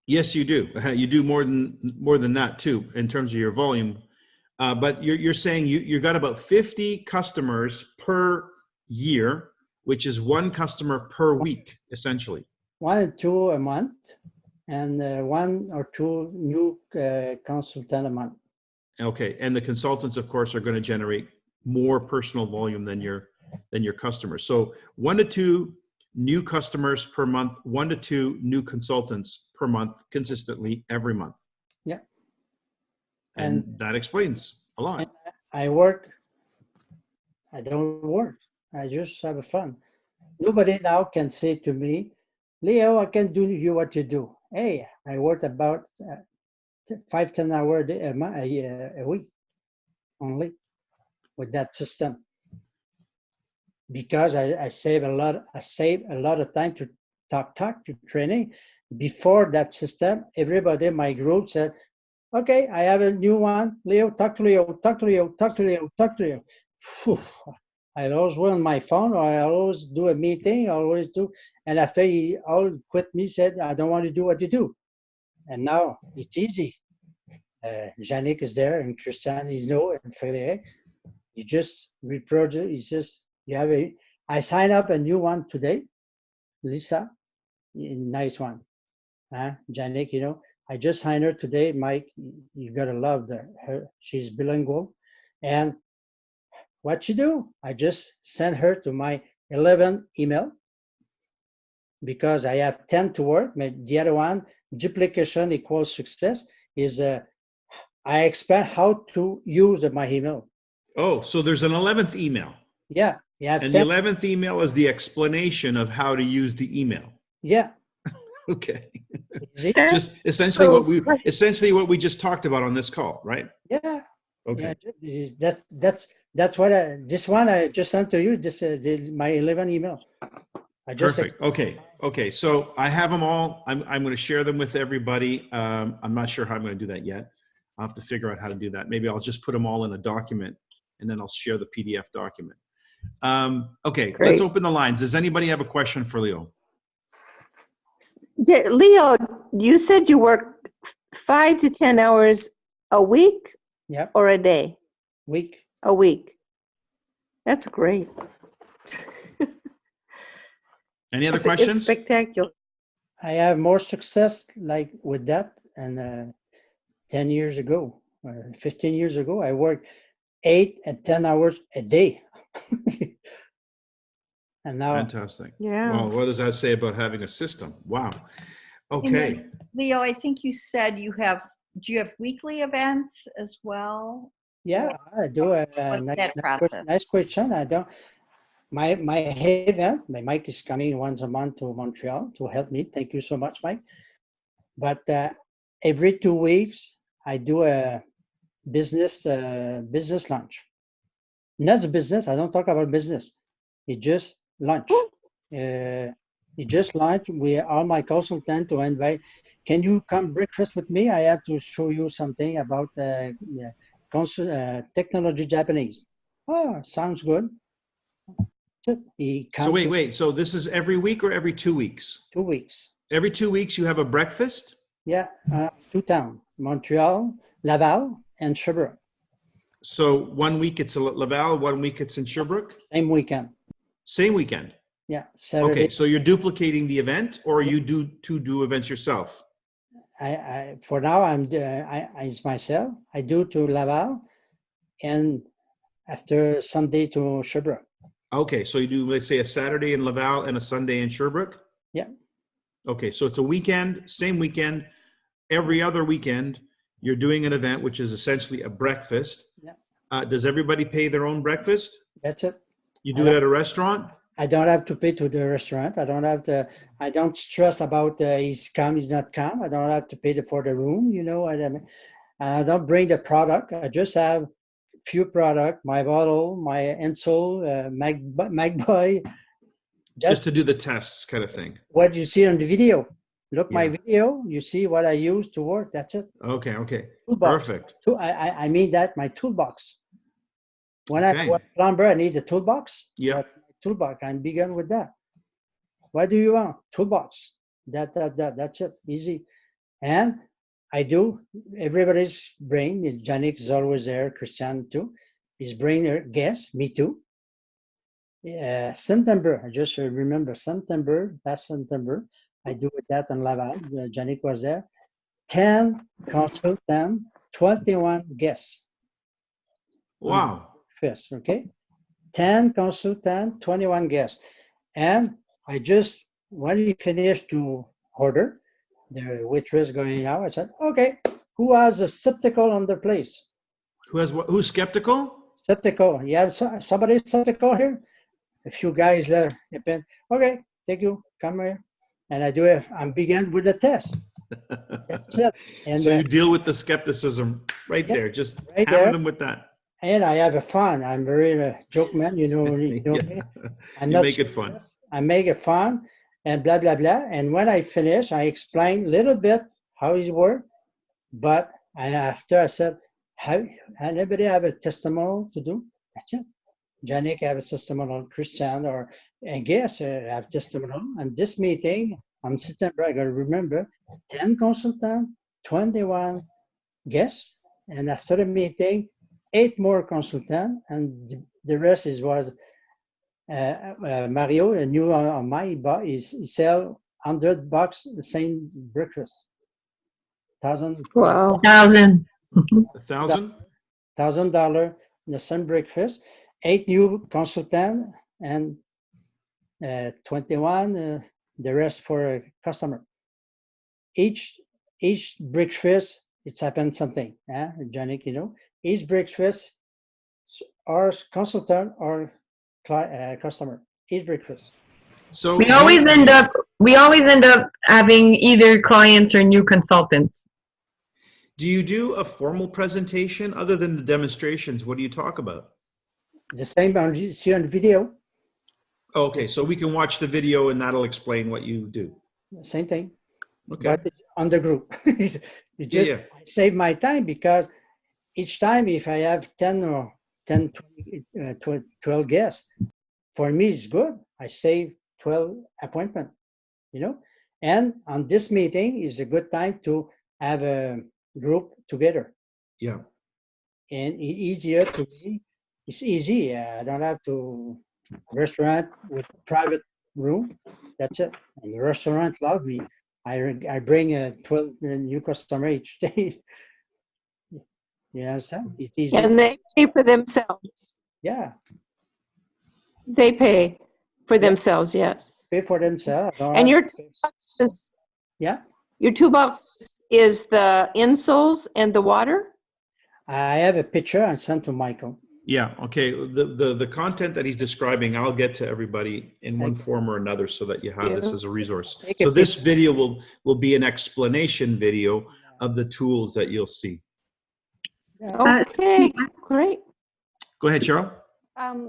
Yes, you do. You do more than that too in terms of your volume. But you're saying you got about 50 customers per year, which is one customer per week, essentially. 1 and 2 a month, and 1 or 2 new consultant a month. Okay, and the consultants, of course, are going to generate more personal volume than your customers. So 1 to 2 new customers per month, 1 to 2 new consultants per month, consistently every month. Yeah. And that explains a lot. I work. I don't work. I just have fun. Nobody now can say to me, Leo, I can do you what you do. Hey, I work about 5-10 hours a week only with that system because I save a lot. I save a lot of time to talk to training. Before that system, everybody in my group said, Okay, I have a new one. Leo, talk to Leo, talk to Leo, talk to Leo, talk to Leo. Phew. I always were on my phone, or I always do a meeting, I always do. And after he all quit me, said, I don't want to do what you do. And now it's easy. Yannick is there, and Christian is no, and Frédéric. You just reproduce, you just, you have a, I sign up a new one today, Lisa, nice one. Yannick, you know, I just signed her today. Mike, you gotta love her. She's bilingual. And what you do, I just send her to my 11 email because I have 10 to work. But the other one, duplication equals success, is I explain how to use my email. Oh, so there's an 11th email. Yeah. And the 11th email is the explanation of how to use the email. Yeah. Okay. Just essentially what we just talked about on this call, right? Yeah. Okay. Yeah, that's what this one I just sent to you. Just my 11 email. Perfect. Okay. So I have them all. I'm going to share them with everybody. I'm not sure how I'm going to do that yet. I'll have to figure out how to do that. Maybe I'll just put them all in a document and then I'll share the PDF document. Okay. Great. Let's open the lines. Does anybody have a question for Leo? Yeah, Leo, you said you work 5 to 10 hours a week? Yep. Or a day? Week. A week. That's great. Any other questions? It's spectacular. I have more success like with that. And 10 years ago, 15 years ago, I worked 8 and 10 hours a day. And now, fantastic. Yeah. Well, what does that say about having a system? Wow. Okay. Then, Leo, I think you said do you have weekly events as well? Yeah, I do. Nice question. I don't. My event, my Mike is coming once a month to Montreal to help me. Thank you so much, Mike. But every 2 weeks, I do a business lunch. Not business. I don't talk about business. It's just lunch. It's just lunch. We all my consultant to invite. Can you come breakfast with me? I have to show you something about technology Japanese. Oh, sounds good. So wait. So this is every week or every 2 weeks? 2 weeks. Every 2 weeks you have a breakfast? Yeah, 2 towns, Montreal, Laval, and Sherbrooke. So 1 week it's in Laval, 1 week it's in Sherbrooke? Same weekend. Same weekend? Yeah, Saturday. Okay, so you're duplicating the event, or you do events yourself? For now, it's myself. I do to Laval, and after Sunday to Sherbrooke. Okay, so you do, let's say, a Saturday in Laval and a Sunday in Sherbrooke? Yeah. Okay, so it's a weekend, same weekend. Every other weekend, you're doing an event, which is essentially a breakfast. Yeah. Does everybody pay their own breakfast? That's it. You do it at a restaurant? I don't have to pay to the restaurant. I don't stress about he's come, he's not come. I don't have to pay for the room, you know. I don't bring the product. I just have few product, my bottle, my insole, Magboy. Just to do the tests kind of thing. What you see on the video. Look my video, you see what I use to work. That's it. Okay. Toolbox. Perfect. I mean that my toolbox. When I was plumber, I need a toolbox. Yeah. Toolbox. I'm begun with that. What do you want? Toolbox. That's it. Easy. And I do. Everybody's bring. Janik is always there. Christian too. He's bring their guests. Me too. September. I just remember last September. I do that on Laval. Janik was there. 10 consultants, 21 guests. Wow. First, okay? 10 consultants, 21 guests. And I just, when he finished to order, the waitress going out, I said, okay, who has a skeptical on the place? Who's skeptical? Skeptical. You have somebody skeptical here? A few guys left. Okay, thank you. Come here. And I do it. I'm begin with the test. That's it. And so you deal with the skepticism right there. Just right hammer there. them with that. And I have a fun. I'm very joke man, you know. You know me. You make it fun. I make it fun and blah, blah, blah. And when I finish, I explain a little bit how it works. But And after I said, have anybody have a testimonial to do? That's it. Janik have a testimonial, Christian or I guess have testimonial. And this meeting on September, I got to remember, 10 consultants, 21 guests, and after the meeting, 8 more consultants, and the rest was Mario, a new on my box, he sell $100 the same breakfast. Wow. 1,000. $1,000? $1,000 the same breakfast. 8 new consultants and 21 the rest for a customer. Each breakfast it's happened something. Janik, you know, each breakfast our consultant or customer. Each breakfast. So We always end up having either clients or new consultants. do you do a formal presentation other than the demonstrations? What do you talk about? The same you see on video. Okay, so we can watch the video and that'll explain what you do. Same thing. Okay. But it's on the group. It just Yeah. save my time because each time if I have 10 or 10, 20, 12 guests, for me it's good. I save 12 appointments, you know. And on this meeting is a good time to have a group together. Yeah. And it's easier to me. It's easy. I don't have to restaurant with private room. That's it. And the restaurant love me. I bring 12 new customer each day. You understand? It's easy. And they pay for themselves. Yeah, They pay for themselves, yes. pay for themselves. I don't And have your to pay. $2 is, Yeah, your $2 is the insoles and the water? I have a picture I sent to Michael. Yeah. Okay. The content that he's describing, I'll get to everybody in one form or another so that you have this as a resource. Take a So this picture. video will be an explanation video of the tools that you'll see. Okay, great. Go ahead, Cheryl.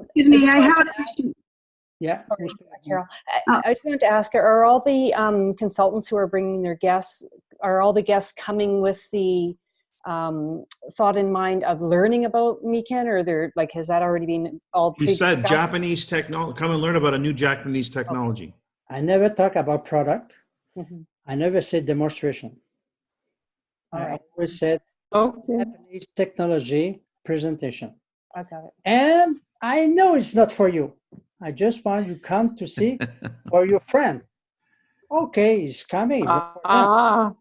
Excuse me, I have a question. Yeah. Sorry, Carol. Oh. I just wanted to ask, are all the consultants who are bringing their guests, are all the guests coming with the thought in mind of learning about Nikken, or they're like, has that already been all He said pre-discussed? Japanese technology. Come and learn about a new Japanese technology. I never talk about product. Mhm. I never said demonstration. All I right. always said Okay. Japanese technology presentation. I got it. And I know it's not for you. I just want you come to see for your friend. Okay, he's coming. But for them. Ah,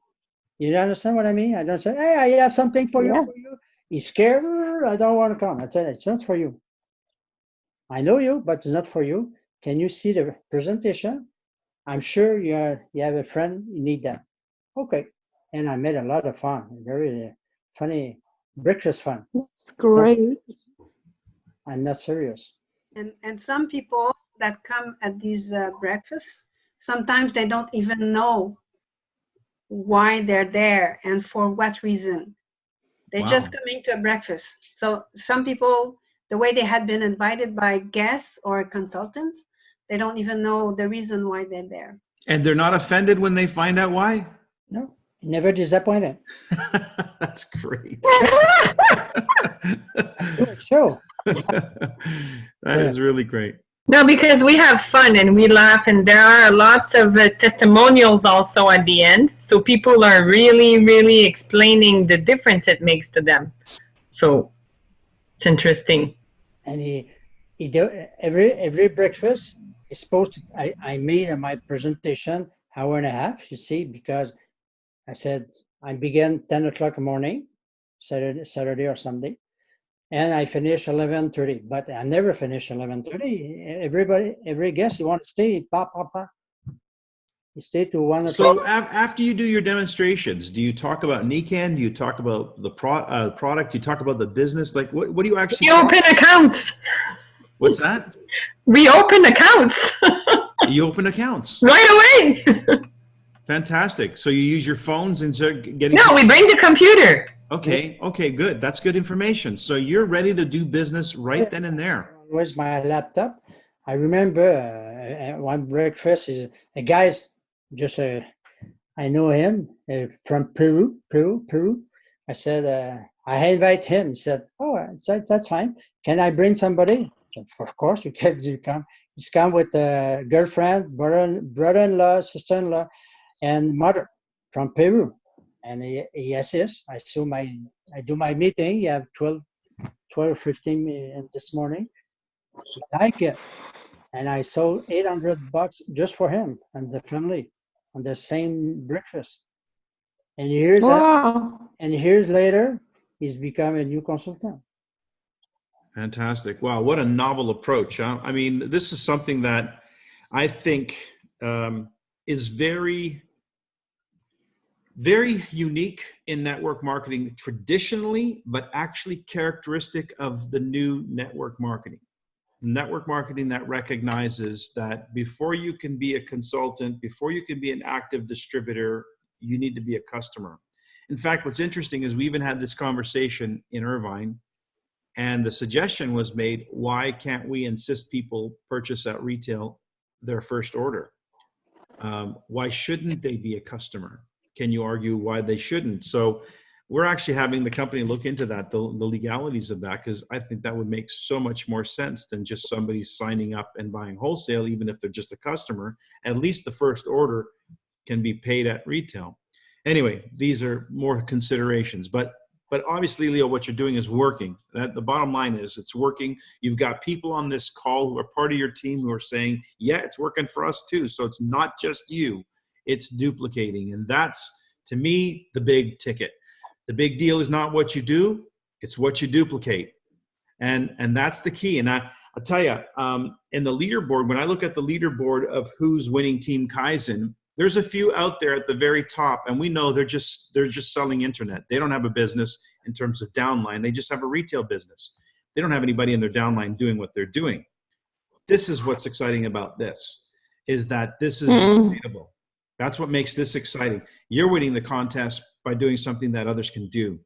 You understand what I mean? I don't say, hey, I have something for Yeah. you. He's scared. I don't want to come. I said, it's not for you. I know you, but it's not for you. Can you see the presentation? I'm sure you have a friend, you need that. Okay. And I made a lot of fun. Very funny breakfast fun. that's great. I'm not serious. And some people that come at these breakfasts, sometimes they don't even know why they're there and for what reason. They just Wow. coming to a breakfast. So some people, the way they had been invited by guests or consultants, they don't even know the reason why they're there. And they're not offended when they find out why? No, never disappointed. That's great. Do a show. That is really great. No, because we have fun and we laugh, and there are lots of testimonials also at the end. So people are really, really explaining the difference it makes to them. So it's interesting. And he do every breakfast is supposed to, I made my presentation hour and a half, you see, because I said I began 10 o'clock in the morning, Saturday or Sunday, and I finish 11:30, but I never finish 11:30. Every guest, you want to stay, pop. You stay to 1 o'clock. So after you do your demonstrations, do you talk about Nikken? Do you talk about the product? Do you talk about the business? Like what do you actually We open accounts. What's that? We open accounts You open accounts. right away. Fantastic. So you use your phones and start getting. No, we bring the computer. Okay, good. That's good information. So you're ready to do business right then and there. Where's my laptop? I remember one breakfast is a guy's just I know him from Peru. I said, I invite him. He said, oh, that's fine. Can I bring somebody? I said, of course, you can. You come. He's come with girlfriends, brother-in-law, sister-in-law, and mother from Peru. And he assists. I do my meeting. You have 12 or 15 this morning. He liked it. And I sold $800 just for him and the family on the same breakfast. And years later, he's become a new consultant. Fantastic. Wow, what a novel approach. Huh? I mean, this is something that I think is very, very unique in network marketing traditionally, but actually characteristic of the new network marketing. Network marketing that recognizes that before you can be a consultant, before you can be an active distributor, you need to be a customer. In fact, what's interesting is we even had this conversation in Irvine, and the suggestion was made, why can't we insist people purchase at retail their first order? Why shouldn't they be a customer? Can you argue why they shouldn't? So we're actually having the company look into that, the legalities of that, because I think that would make so much more sense than just somebody signing up and buying wholesale, even if they're just a customer. At least the first order can be paid at retail. Anyway, these are more considerations, but obviously, Leo, what you're doing is working. The bottom line is it's working. You've got people on this call who are part of your team who are saying, yeah, it's working for us too. So it's not just you, it's duplicating. And that's, to me, the big ticket. The big deal is not what you do, it's what you duplicate. And that's the key. And I'll tell you, in the leaderboard, when I look at the leaderboard of who's winning Team Kaizen, there's a few out there at the very top, and we know they're just selling internet. They don't have a business in terms of downline. They just have a retail business. They don't have anybody in their downline doing what they're doing. This is what's exciting about this, is that this is duplicatable. That's what makes this exciting. You're winning the contest by doing something that others can do.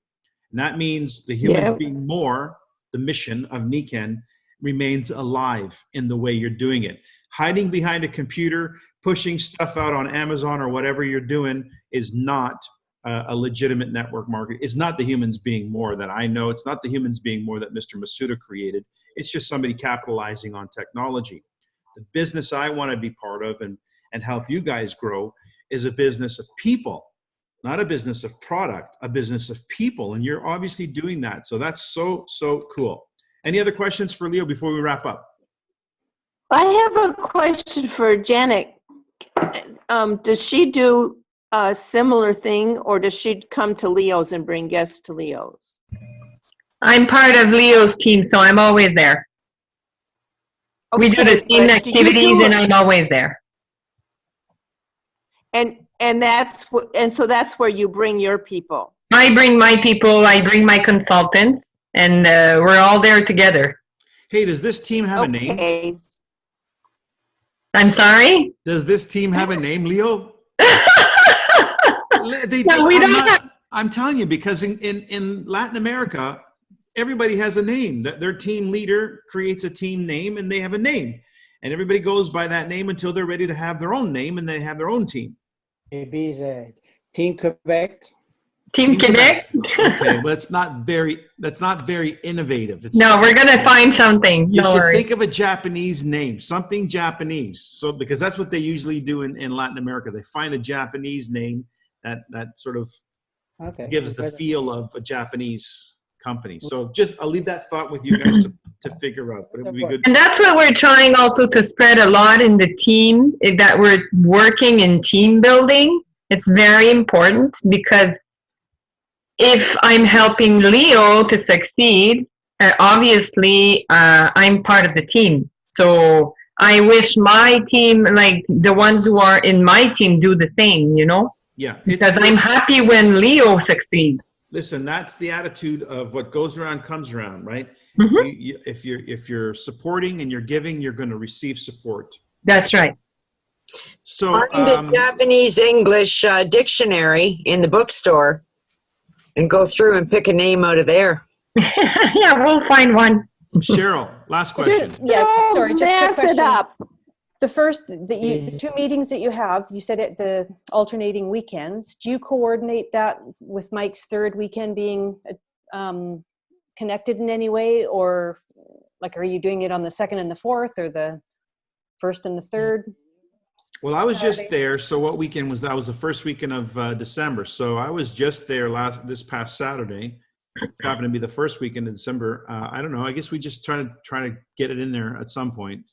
And that means the humans being more, the mission of Nikken remains alive in the way you're doing it. Hiding behind a computer, pushing stuff out on Amazon or whatever you're doing is not a legitimate network market. It's not the humans being more that I know. It's not the humans being more that Mr. Masuda created. It's just somebody capitalizing on technology. The business I want to be part of and help you guys grow is a business of people, not a business of product, a business of people. And you're obviously doing that. So that's so cool. Any other questions for Leo before we wrap up? I have a question for Janet. Does she do a similar thing, or does she come to Leo's and bring guests to Leo's? I'm part of Leo's team, so I'm always there. Okay, we do the same activities, and I'm always there. And so that's where you bring your people. I bring my people. I bring my consultants, and we're all there together. Hey, does this team have a name? I'm sorry? Does this team have a name, Leo? I'm telling you, because in Latin America, everybody has a name. Their team leader creates a team name, and they have a name. And everybody goes by that name until they're ready to have their own name, and they have their own team. Maybe it's Team Quebec. Team Quebec? Okay, but that's not very innovative. We're going to find something. You should think of a Japanese name, something Japanese. So, because that's what they usually do in Latin America. They find a Japanese name that sort of gives the feel of a Japanese company. So I'll leave that thought with you guys to figure out, but it would be good. And that's what we're trying also to spread a lot in the team, that we're working in team building. It's very important, because if I'm helping Leo to succeed, obviously I'm part of the team. So I wish my team, like the ones who are in my team, do the same, Yeah. Because I'm happy when Leo succeeds. Listen, that's the attitude of what goes around comes around, right? Mm-hmm. If you're supporting and you're giving, you're going to receive support. That's right. So find a Japanese English dictionary in the bookstore and go through and pick a name out of there. Yeah, we'll find one. Cheryl, last question. Sorry, just a quick question. the 2 meetings that you have, you said at the alternating weekends, do you coordinate that with Mike's third weekend being connected in any way? Or like, are you doing it on the 2nd and the 4th, or the 1st and the 3rd? Well, I was just there. So what weekend was that? Was the first weekend of December. So I was just there this past Saturday. It happened to be the first weekend in December. I don't know. I guess we just try to get it in there at some point.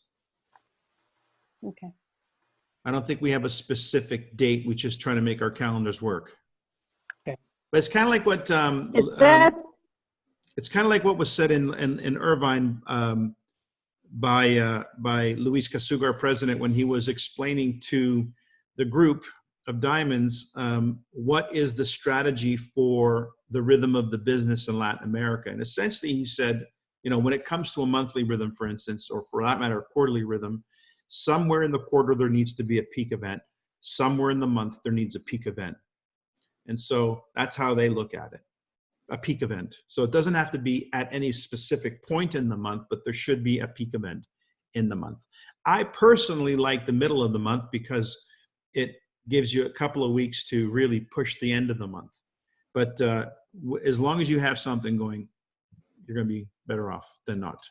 Okay. I don't think we have a specific date. We just try to make our calendars work. Okay. But it's kind of like what Is that it's kind of like what was said in Irvine by Luis Casuga, our president, when he was explaining to the group of diamonds what is the strategy for the rhythm of the business in Latin America. And essentially he said, you know, when it comes to a monthly rhythm, for instance, or for that matter, a quarterly rhythm, somewhere in the quarter there needs to be a peak event. Somewhere in the month there needs a peak event. And so that's how they look at it, a peak event. So it doesn't have to be at any specific point in the month, but there should be a peak event in the month. I personally like the middle of the month because it gives you a couple of weeks to really push the end of the month. But as long as you have something going, you're going to be better off than not.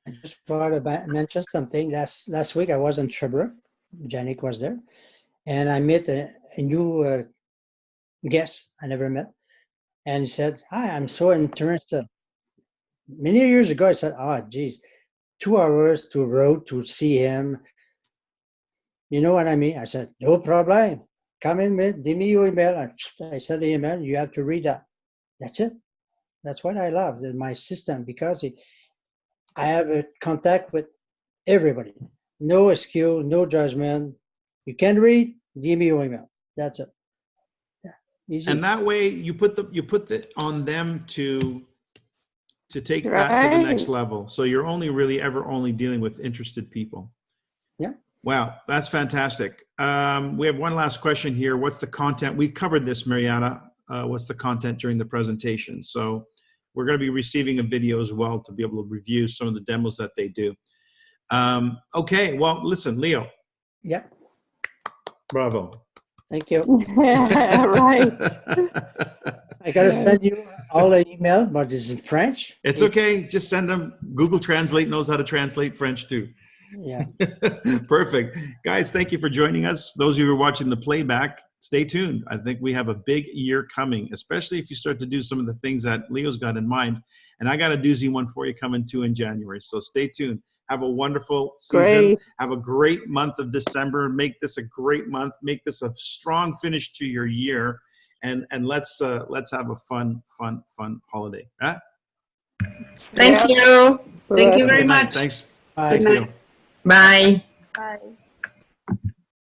I just forgot to mention something. Last week I was in Sherbrooke. Janik was there. And I met a new guest I never met. And he said, "Hi, I'm so interested." Many years ago, I said, "Oh, geez, 2 hours to road to see him." You know what I mean? I said, "No problem. Come in, give me your email." I said the email, you have to read that. That's it. That's what I love, my system, because I have a contact with everybody. No excuse, no judgment. You can read, give me your email. That's it. Yeah, easy. And that way you put the on them to take that to the next level. So you're only dealing with interested people. Yeah. Wow, that's fantastic. We have one last question here. What's the content? We covered this, Mariana. What's the content during the presentation? So we're going to be receiving a video as well to be able to review some of the demos that they do. Okay, well, listen, Leo. Yeah. Bravo. Thank you. right? I gotta send you all the email, but it's in French. It's okay. Just send them. Google Translate knows how to translate French too. Yeah. Perfect. Guys, thank you for joining us. Those of you who are watching the playback, stay tuned. I think we have a big year coming, especially if you start to do some of the things that Leo's got in mind. And I got a doozy one for you coming too in January. So stay tuned. Have a wonderful season. Great. Have a great month of December. Make this a great month. Make this a strong finish to your year. And let's have a fun holiday. Huh? Thank you. Thank you very Good night. much. Thanks. Bye. Thanks, Leo. Bye. Bye.